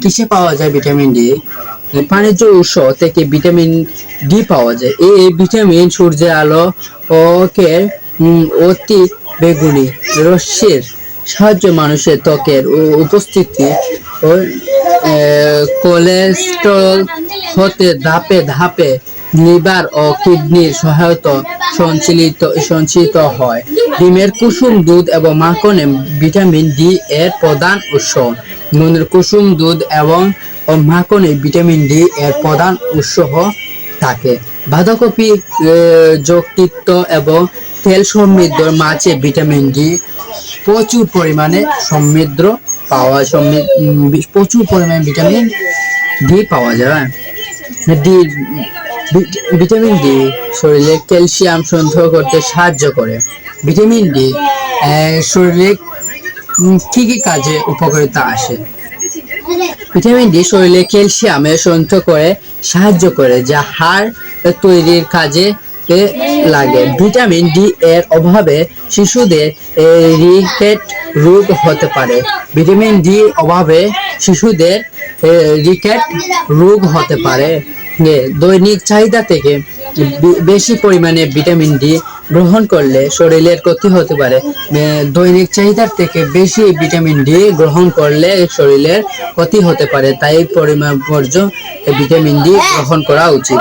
কিসে পাওয়া যায় ভিটামিন ডি? প্রাণিজ উৎস থেকে ভিটামিন ডি পাওয়া যায়। এই ভিটামিন সূর্যের আলো ও কে অতি বেগুনি রশ্মির সাহায্যে মানুষের ত্বকের উপস্থিতি ও কোলেস্টেরল হতে ধাপে ধাপে লিভার ও কিডনির সহায়তা সঞ্চালিত হয়। ডিমের কুসুম, দুধ এবং মাখনে ভিটামিন ডি এর প্রধান উৎস। কুসুম, দুধ এবং মাখনে ভিটামিন ডি এর প্রধান উৎস থাকে। বাঁধাকপি, যকৃৎ এবং তেল সমৃদ্ধ মাছে ভিটামিন ডি প্রচুর পরিমাণে প্রচুর পরিমাণে ভিটামিন ডি পাওয়া যায়। ডি ভিটামিন ডি শরীরে ক্যালসিয়াম সঞ্চয় করতে সাহায্য করে। ভিটামিন ডি শরীরে কি কি কাজে উপকারিতা আসে? ভিটামিন ডি শরীরে ক্যালসিয়াম সঞ্চয় করে সাহায্য করে, যা হাড় তৈরির কাজে লাগে। ভিটামিন ডি এর অভাবে শিশুদের রিকেট রোগ হতে পারে। ভিটামিন ডি অভাবে শিশুদের রিকেট রোগ হতে পারে। দৈনিক চাহিদা থেকে বেশি পরিমাণে ভিটামিন ডি গ্রহণ করলে শরীরের ক্ষতি হতে পারে। দৈনিক চাহিদার থেকে বেশি ভিটামিন ডি গ্রহণ করলে শরীরের ক্ষতি হতে পারে, তাই পরিমাণ পর্যায়ে ভিটামিন ডি গ্রহণ করা উচিত।